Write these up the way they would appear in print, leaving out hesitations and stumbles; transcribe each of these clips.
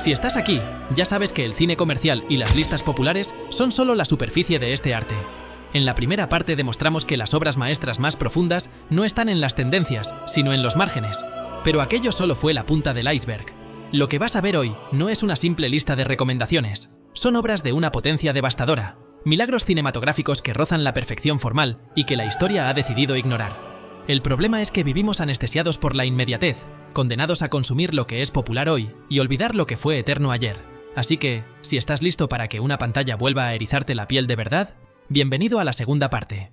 Si estás aquí, ya sabes que el cine comercial y las listas populares son solo la superficie de este arte. En la primera parte demostramos que las obras maestras más profundas no están en las tendencias, sino en los márgenes. Pero aquello solo fue la punta del iceberg. Lo que vas a ver hoy no es una simple lista de recomendaciones. Son obras de una potencia devastadora, milagros cinematográficos que rozan la perfección formal y que la historia ha decidido ignorar. El problema es que vivimos anestesiados por la inmediatez, condenados a consumir lo que es popular hoy y olvidar lo que fue eterno ayer. Así que, si estás listo para que una pantalla vuelva a erizarte la piel de verdad, bienvenido a la segunda parte.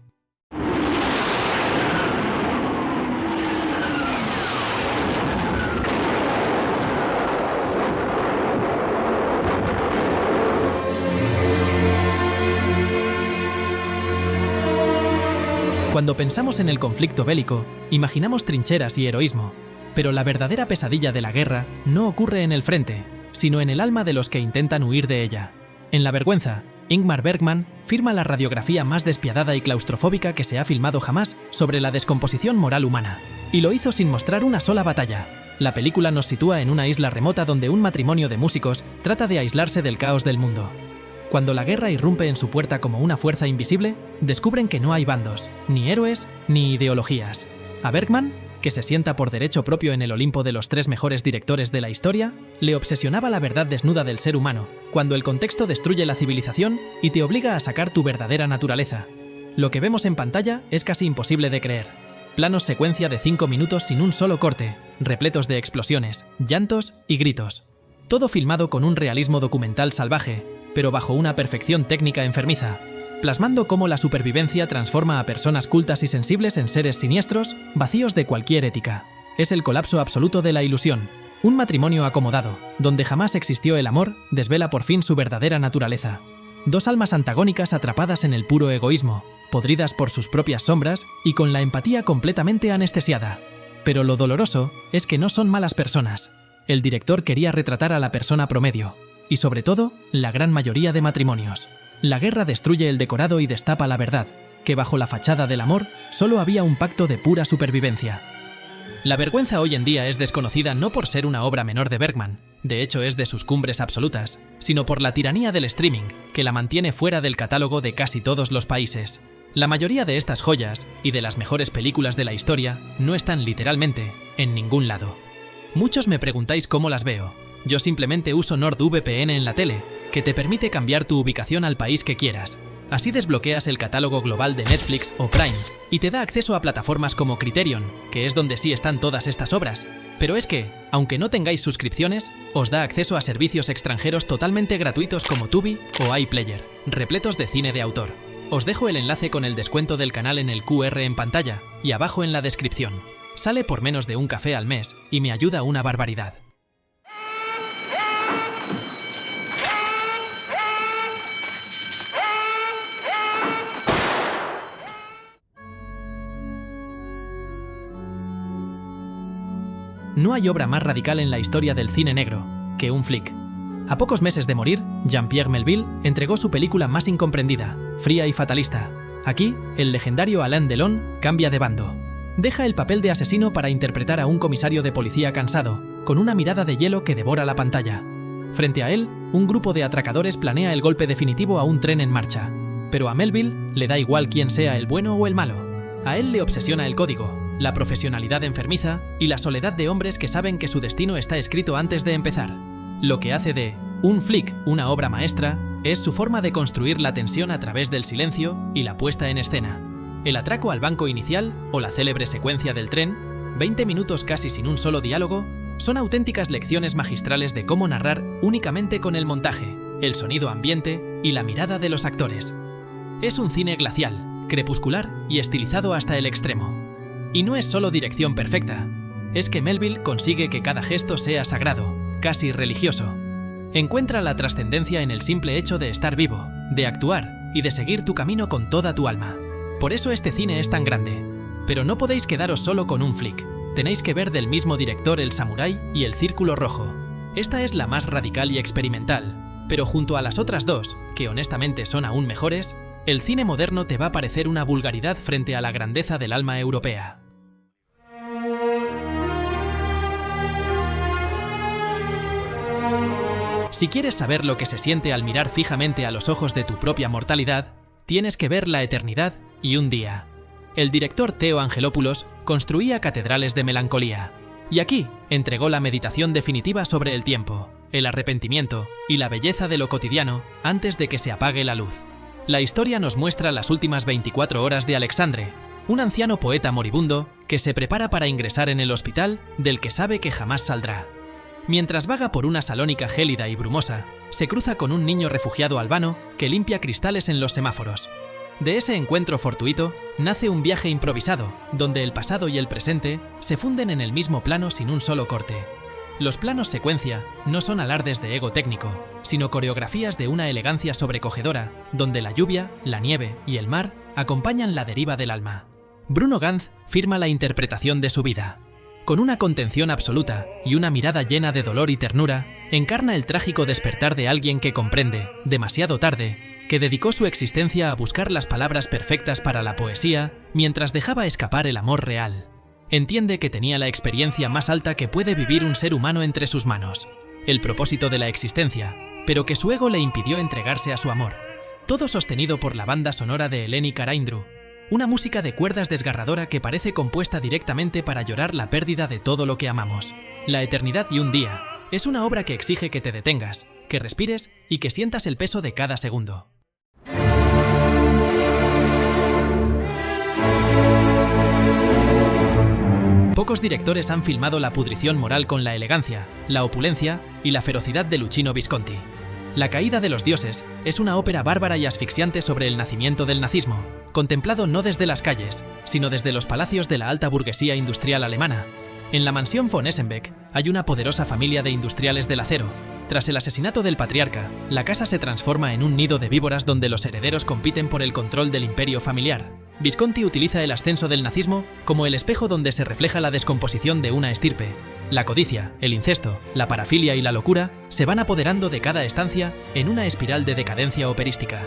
Cuando pensamos en el conflicto bélico, imaginamos trincheras y heroísmo, pero la verdadera pesadilla de la guerra no ocurre en el frente, sino en el alma de los que intentan huir de ella. En La vergüenza, Ingmar Bergman firma la radiografía más despiadada y claustrofóbica que se ha filmado jamás sobre la descomposición moral humana, y lo hizo sin mostrar una sola batalla. La película nos sitúa en una isla remota donde un matrimonio de músicos trata de aislarse del caos del mundo. Cuando la guerra irrumpe en su puerta como una fuerza invisible, descubren que no hay bandos, ni héroes, ni ideologías. A Bergman, que se sienta por derecho propio en el Olimpo de los 3 mejores directores de la historia, le obsesionaba la verdad desnuda del ser humano, cuando el contexto destruye la civilización y te obliga a sacar tu verdadera naturaleza. Lo que vemos en pantalla es casi imposible de creer. Planos secuencia de 5 minutos sin un solo corte, repletos de explosiones, llantos y gritos. Todo filmado con un realismo documental salvaje, pero bajo una perfección técnica enfermiza, plasmando cómo la supervivencia transforma a personas cultas y sensibles en seres siniestros, vacíos de cualquier ética. Es el colapso absoluto de la ilusión. Un matrimonio acomodado, donde jamás existió el amor, desvela por fin su verdadera naturaleza. 2 almas antagónicas atrapadas en el puro egoísmo, podridas por sus propias sombras y con la empatía completamente anestesiada. Pero lo doloroso es que no son malas personas. El director quería retratar a la persona promedio, y sobre todo, la gran mayoría de matrimonios. La guerra destruye el decorado y destapa la verdad, que bajo la fachada del amor solo había un pacto de pura supervivencia. La vergüenza hoy en día es desconocida no por ser una obra menor de Bergman, de hecho es de sus cumbres absolutas, sino por la tiranía del streaming, que la mantiene fuera del catálogo de casi todos los países. La mayoría de estas joyas, y de las mejores películas de la historia, no están literalmente en ningún lado. Muchos me preguntáis cómo las veo. Yo simplemente uso NordVPN en la tele, que te permite cambiar tu ubicación al país que quieras. Así desbloqueas el catálogo global de Netflix o Prime y te da acceso a plataformas como Criterion, que es donde sí están todas estas obras. Pero es que, aunque no tengáis suscripciones, os da acceso a servicios extranjeros totalmente gratuitos como Tubi o iPlayer, repletos de cine de autor. Os dejo el enlace con el descuento del canal en el QR en pantalla y abajo en la descripción. Sale por menos de un café al mes y me ayuda una barbaridad. No hay obra más radical en la historia del cine negro que un flick. A pocos meses de morir, Jean-Pierre Melville entregó su película más incomprendida, fría y fatalista. Aquí, el legendario Alain Delon cambia de bando. Deja el papel de asesino para interpretar a un comisario de policía cansado, con una mirada de hielo que devora la pantalla. Frente a él, un grupo de atracadores planea el golpe definitivo a un tren en marcha. Pero a Melville le da igual quién sea el bueno o el malo. A él le obsesiona el código, la profesionalidad enfermiza y la soledad de hombres que saben que su destino está escrito antes de empezar. Lo que hace de un flick una obra maestra es su forma de construir la tensión a través del silencio y la puesta en escena. El atraco al banco inicial o la célebre secuencia del tren, 20 minutos casi sin un solo diálogo, son auténticas lecciones magistrales de cómo narrar únicamente con el montaje, el sonido ambiente y la mirada de los actores. Es un cine glacial, crepuscular y estilizado hasta el extremo. Y no es solo dirección perfecta, es que Melville consigue que cada gesto sea sagrado, casi religioso. Encuentra la trascendencia en el simple hecho de estar vivo, de actuar y de seguir tu camino con toda tu alma. Por eso este cine es tan grande. Pero no podéis quedaros solo con un flick. Tenéis que ver del mismo director El Samurái y El Círculo Rojo. Esta es la más radical y experimental, pero junto a las otras dos, que honestamente son aún mejores, el cine moderno te va a parecer una vulgaridad frente a la grandeza del alma europea. Si quieres saber lo que se siente al mirar fijamente a los ojos de tu propia mortalidad, tienes que ver La eternidad y un día. El director Theo Angelopoulos construía catedrales de melancolía, y aquí entregó la meditación definitiva sobre el tiempo, el arrepentimiento y la belleza de lo cotidiano antes de que se apague la luz. La historia nos muestra las últimas 24 horas de Alexandre, un anciano poeta moribundo que se prepara para ingresar en el hospital del que sabe que jamás saldrá. Mientras vaga por una Salónica gélida y brumosa, se cruza con un niño refugiado albano que limpia cristales en los semáforos. De ese encuentro fortuito nace un viaje improvisado, donde el pasado y el presente se funden en el mismo plano sin un solo corte. Los planos secuencia no son alardes de ego técnico, sino coreografías de una elegancia sobrecogedora, donde la lluvia, la nieve y el mar acompañan la deriva del alma. Bruno Ganz firma la interpretación de su vida. Con una contención absoluta y una mirada llena de dolor y ternura, encarna el trágico despertar de alguien que comprende, demasiado tarde, que dedicó su existencia a buscar las palabras perfectas para la poesía mientras dejaba escapar el amor real. Entiende que tenía la experiencia más alta que puede vivir un ser humano entre sus manos, el propósito de la existencia, pero que su ego le impidió entregarse a su amor. Todo sostenido por la banda sonora de Eleni Karaindru, una música de cuerdas desgarradora que parece compuesta directamente para llorar la pérdida de todo lo que amamos. La eternidad y un día es una obra que exige que te detengas, que respires y que sientas el peso de cada segundo. Pocos directores han filmado la pudrición moral con la elegancia, la opulencia y la ferocidad de Luchino Visconti. La caída de los dioses es una ópera bárbara y asfixiante sobre el nacimiento del nazismo, contemplado no desde las calles, sino desde los palacios de la alta burguesía industrial alemana. En la mansión von Essenbeck hay una poderosa familia de industriales del acero. Tras el asesinato del patriarca, la casa se transforma en un nido de víboras donde los herederos compiten por el control del imperio familiar. Visconti utiliza el ascenso del nazismo como el espejo donde se refleja la descomposición de una estirpe. La codicia, el incesto, la parafilia y la locura se van apoderando de cada estancia en una espiral de decadencia operística.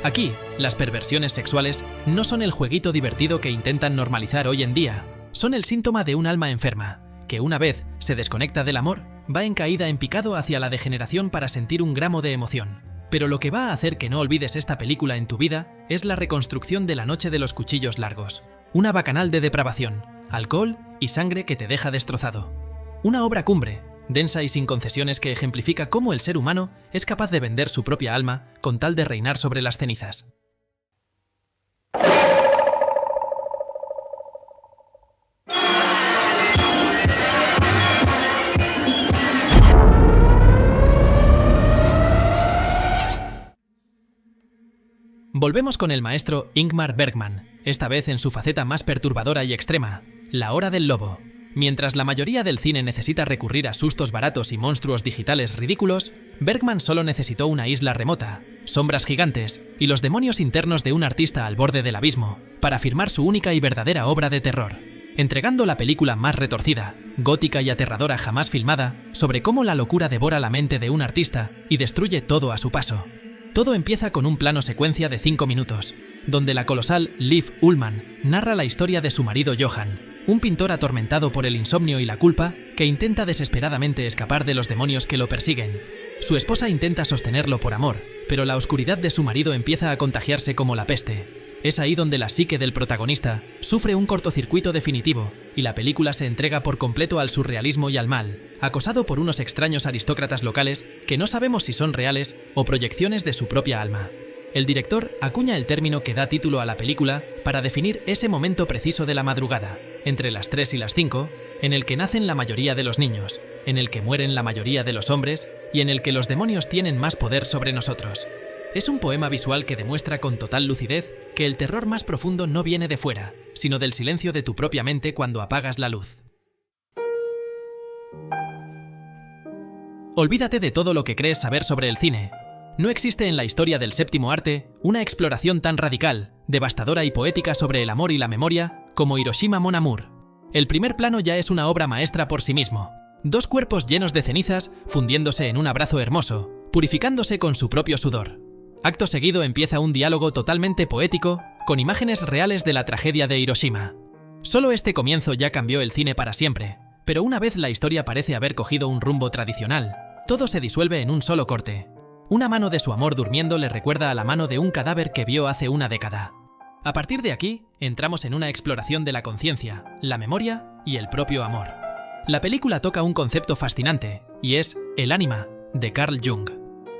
Aquí, las perversiones sexuales no son el jueguito divertido que intentan normalizar hoy en día, son el síntoma de un alma enferma, que una vez se desconecta del amor, va en caída en picado hacia la degeneración para sentir un gramo de emoción. Pero lo que va a hacer que no olvides esta película en tu vida es la reconstrucción de La noche de los cuchillos largos. Una bacanal de depravación, alcohol y sangre que te deja destrozado. Una obra cumbre, densa y sin concesiones que ejemplifica cómo el ser humano es capaz de vender su propia alma con tal de reinar sobre las cenizas. Volvemos con el maestro Ingmar Bergman, esta vez en su faceta más perturbadora y extrema, La hora del lobo. Mientras la mayoría del cine necesita recurrir a sustos baratos y monstruos digitales ridículos, Bergman solo necesitó una isla remota, sombras gigantes y los demonios internos de un artista al borde del abismo para firmar su única y verdadera obra de terror, entregando la película más retorcida, gótica y aterradora jamás filmada sobre cómo la locura devora la mente de un artista y destruye todo a su paso. Todo empieza con un plano secuencia de 5 minutos, donde la colosal Liv Ullmann narra la historia de su marido Johann, un pintor atormentado por el insomnio y la culpa que intenta desesperadamente escapar de los demonios que lo persiguen. Su esposa intenta sostenerlo por amor, pero la oscuridad de su marido empieza a contagiarse como la peste. Es ahí donde la psique del protagonista sufre un cortocircuito definitivo y la película se entrega por completo al surrealismo y al mal, acosado por unos extraños aristócratas locales que no sabemos si son reales o proyecciones de su propia alma. El director acuña el término que da título a la película para definir ese momento preciso de la madrugada, entre las 3 y las 5, en el que nacen la mayoría de los niños, en el que mueren la mayoría de los hombres y en el que los demonios tienen más poder sobre nosotros. Es un poema visual que demuestra con total lucidez que el terror más profundo no viene de fuera, sino del silencio de tu propia mente cuando apagas la luz. Olvídate de todo lo que crees saber sobre el cine. No existe en la historia del séptimo arte una exploración tan radical, devastadora y poética sobre el amor y la memoria como Hiroshima Mon Amour. El primer plano ya es una obra maestra por sí mismo. 2 cuerpos llenos de cenizas fundiéndose en un abrazo hermoso, purificándose con su propio sudor. Acto seguido empieza un diálogo totalmente poético con imágenes reales de la tragedia de Hiroshima. Solo este comienzo ya cambió el cine para siempre, pero una vez la historia parece haber cogido un rumbo tradicional, Todo se disuelve en un solo corte. Una mano de su amor durmiendo le recuerda a la mano de un cadáver que vio hace una década. A partir de aquí, entramos en una exploración de la conciencia, la memoria y el propio amor. La película toca un concepto fascinante, y es el ánima, de Carl Jung.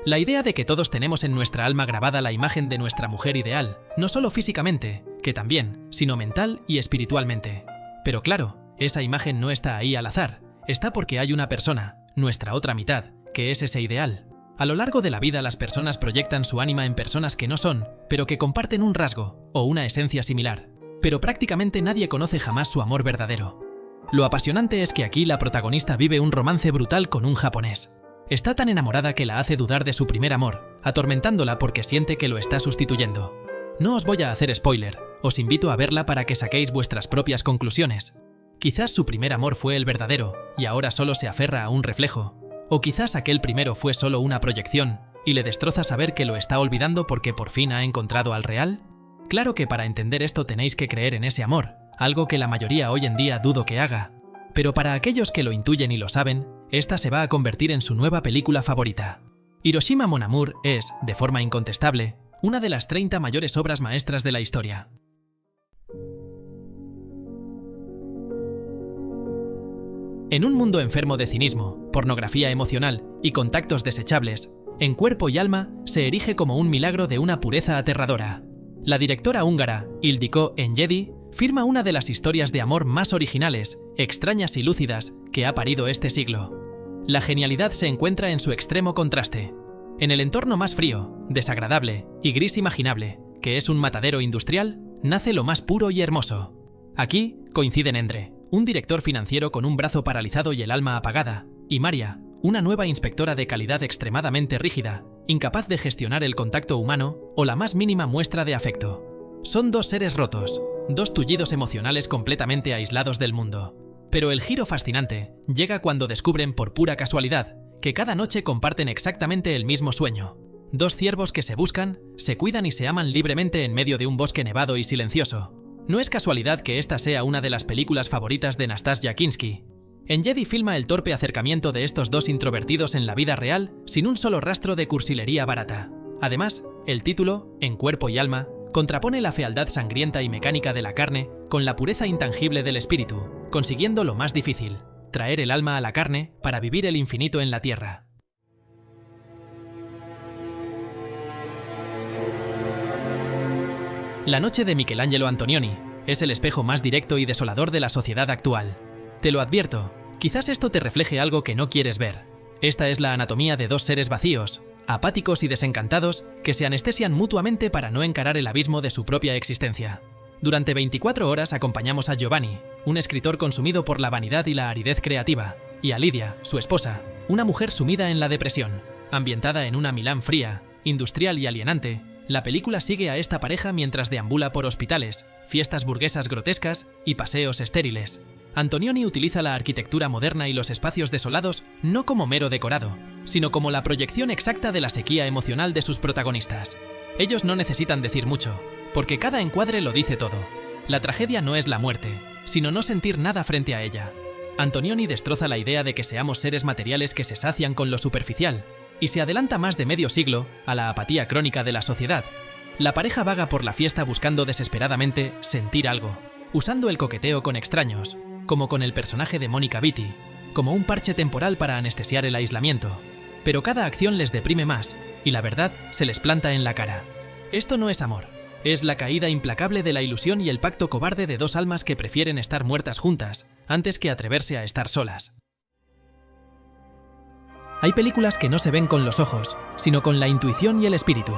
La idea de que todos tenemos en nuestra alma grabada la imagen de nuestra mujer ideal, no solo físicamente, que también, sino mental y espiritualmente. Pero claro, esa imagen no está ahí al azar, está porque hay una persona, nuestra otra mitad, que es ese ideal. A lo largo de la vida las personas proyectan su ánima en personas que no son, pero que comparten un rasgo o una esencia similar. Pero prácticamente nadie conoce jamás su amor verdadero. Lo apasionante es que aquí la protagonista vive un romance brutal con un japonés. Está tan enamorada que la hace dudar de su primer amor, atormentándola porque siente que lo está sustituyendo. No os voy a hacer spoiler, os invito a verla para que saquéis vuestras propias conclusiones. Quizás su primer amor fue el verdadero y ahora solo se aferra a un reflejo. O quizás aquel primero fue solo una proyección y le destroza saber que lo está olvidando porque por fin ha encontrado al real. Claro que para entender esto tenéis que creer en ese amor, algo que la mayoría hoy en día dudo que haga. Pero para aquellos que lo intuyen y lo saben, esta se va a convertir en su nueva película favorita. Hiroshima Mon Amour es, de forma incontestable, una de las 30 mayores obras maestras de la historia. En un mundo enfermo de cinismo, pornografía emocional y contactos desechables, En cuerpo y alma se erige como un milagro de una pureza aterradora. La directora húngara Ildikó Enyedi firma una de las historias de amor más originales, extrañas y lúcidas que ha parido este siglo. La genialidad se encuentra en su extremo contraste. En el entorno más frío, desagradable y gris imaginable, que es un matadero industrial, nace lo más puro y hermoso. Aquí coinciden Endre, un director financiero con un brazo paralizado y el alma apagada, y Maria, una nueva inspectora de calidad extremadamente rígida, incapaz de gestionar el contacto humano o la más mínima muestra de afecto. Son dos seres rotos, dos tullidos emocionales completamente aislados del mundo. Pero el giro fascinante llega cuando descubren por pura casualidad que cada noche comparten exactamente el mismo sueño. Dos ciervos que se buscan, se cuidan y se aman libremente en medio de un bosque nevado y silencioso. No es casualidad que esta sea una de las películas favoritas de Nastassja Kinski. Enyedi filma el torpe acercamiento de estos dos introvertidos en la vida real sin un solo rastro de cursilería barata. Además, el título, En cuerpo y alma, contrapone la fealdad sangrienta y mecánica de la carne con la pureza intangible del espíritu, consiguiendo lo más difícil, traer el alma a la carne para vivir el infinito en la tierra. La noche de Michelangelo Antonioni es el espejo más directo y desolador de la sociedad actual. Te lo advierto, quizás esto te refleje algo que no quieres ver. Esta es la anatomía de dos seres vacíos, apáticos y desencantados que se anestesian mutuamente para no encarar el abismo de su propia existencia. Durante 24 horas acompañamos a Giovanni, un escritor consumido por la vanidad y la aridez creativa, y a Lidia, su esposa, una mujer sumida en la depresión. Ambientada en una Milán fría, industrial y alienante, la película sigue a esta pareja mientras deambula por hospitales, fiestas burguesas grotescas y paseos estériles. Antonioni utiliza la arquitectura moderna y los espacios desolados no como mero decorado, sino como la proyección exacta de la sequía emocional de sus protagonistas. Ellos no necesitan decir mucho, porque cada encuadre lo dice todo. La tragedia no es la muerte, sino no sentir nada frente a ella. Antonioni destroza la idea de que seamos seres materiales que se sacian con lo superficial, y se adelanta más de medio siglo a la apatía crónica de la sociedad. La pareja vaga por la fiesta buscando desesperadamente sentir algo, usando el coqueteo con extraños, como con el personaje de Mónica Vitti, como un parche temporal para anestesiar el aislamiento. Pero cada acción les deprime más, y la verdad se les planta en la cara. Esto no es amor, es la caída implacable de la ilusión y el pacto cobarde de dos almas que prefieren estar muertas juntas, antes que atreverse a estar solas. Hay películas que no se ven con los ojos, sino con la intuición y el espíritu.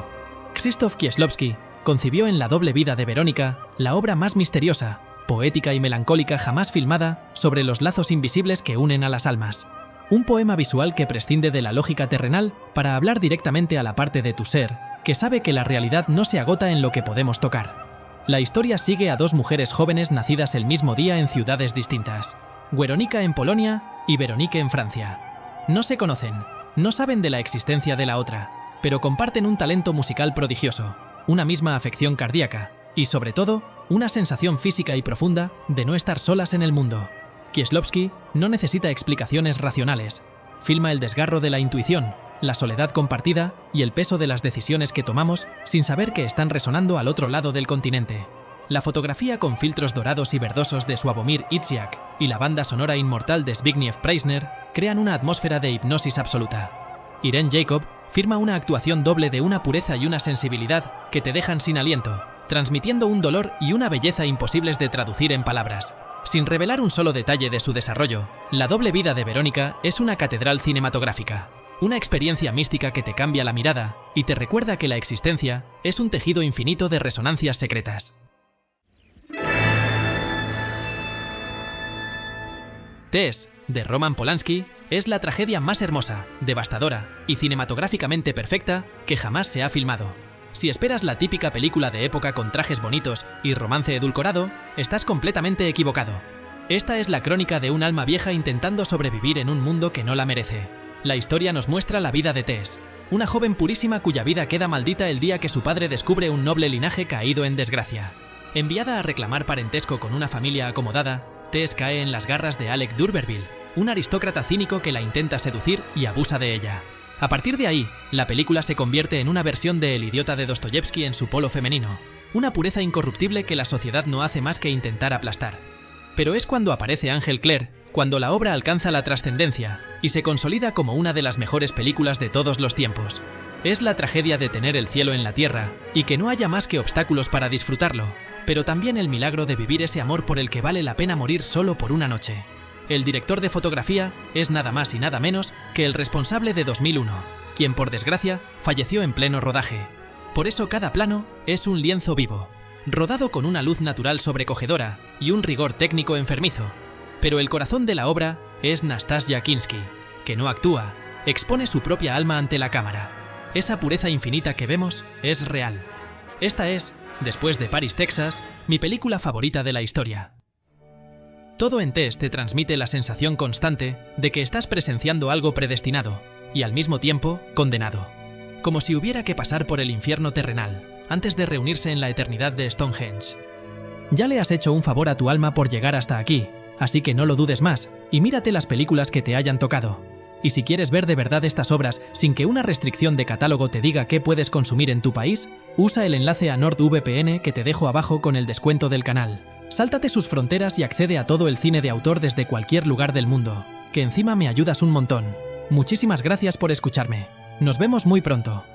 Krzysztof Kieślowski concibió en La doble vida de Verónica la obra más misteriosa, poética y melancólica jamás filmada sobre los lazos invisibles que unen a las almas. Un poema visual que prescinde de la lógica terrenal para hablar directamente a la parte de tu ser, que sabe que la realidad no se agota en lo que podemos tocar. La historia sigue a dos mujeres jóvenes nacidas el mismo día en ciudades distintas, Weronika en Polonia y Veronique en Francia. No se conocen, no saben de la existencia de la otra, pero comparten un talento musical prodigioso, una misma afección cardíaca y, sobre todo, una sensación física y profunda de no estar solas en el mundo. Kieślowski no necesita explicaciones racionales. filma el desgarro de la intuición, la soledad compartida y el peso de las decisiones que tomamos sin saber que están resonando al otro lado del continente. La fotografía con filtros dorados y verdosos de Sławomir Idziak y la banda sonora inmortal de Zbigniew Preisner crean una atmósfera de hipnosis absoluta. Irene Jacob firma una actuación doble de una pureza y una sensibilidad que te dejan sin aliento, transmitiendo un dolor y una belleza imposibles de traducir en palabras. Sin revelar un solo detalle de su desarrollo, la doble vida de Verónica es una catedral cinematográfica, una experiencia mística que te cambia la mirada y te recuerda que la existencia es un tejido infinito de resonancias secretas. Tess, de Roman Polanski, es la tragedia más hermosa, devastadora y cinematográficamente perfecta que jamás se ha filmado. Si esperas la típica película de época con trajes bonitos y romance edulcorado, estás completamente equivocado. Esta es la crónica de un alma vieja intentando sobrevivir en un mundo que no la merece. La historia nos muestra la vida de Tess, una joven purísima cuya vida queda maldita el día que su padre descubre un noble linaje caído en desgracia. Enviada a reclamar parentesco con una familia acomodada, Tess cae en las garras de Alec d'Urberville, un aristócrata cínico que la intenta seducir y abusa de ella. A partir de ahí, la película se convierte en una versión de El idiota de Dostoyevsky en su polo femenino, una pureza incorruptible que la sociedad no hace más que intentar aplastar. Pero es cuando aparece Ángel Clare, cuando la obra alcanza la trascendencia y se consolida como una de las mejores películas de todos los tiempos. Es la tragedia de tener el cielo en la tierra y que no haya más que obstáculos para disfrutarlo, pero también el milagro de vivir ese amor por el que vale la pena morir solo por una noche. El director de fotografía es nada más y nada menos que el responsable de 2001, quien por desgracia falleció en pleno rodaje. Por eso cada plano es un lienzo vivo, rodado con una luz natural sobrecogedora y un rigor técnico enfermizo. Pero el corazón de la obra es Nastassja Kinski, que no actúa, expone su propia alma ante la cámara. Esa pureza infinita que vemos es real. Esta es, después de Paris, Texas, mi película favorita de la historia. Todo en Tess te transmite la sensación constante de que estás presenciando algo predestinado y al mismo tiempo condenado, como si hubiera que pasar por el infierno terrenal antes de reunirse en la eternidad de Stonehenge. Ya le has hecho un favor a tu alma por llegar hasta aquí, así que no lo dudes más y mírate las películas que te hayan tocado. Y si quieres ver de verdad estas obras sin que una restricción de catálogo te diga qué puedes consumir en tu país, usa el enlace a NordVPN que te dejo abajo con el descuento del canal. Sáltate sus fronteras y accede a todo el cine de autor desde cualquier lugar del mundo, que encima me ayudas un montón. Muchísimas gracias por escucharme. Nos vemos muy pronto.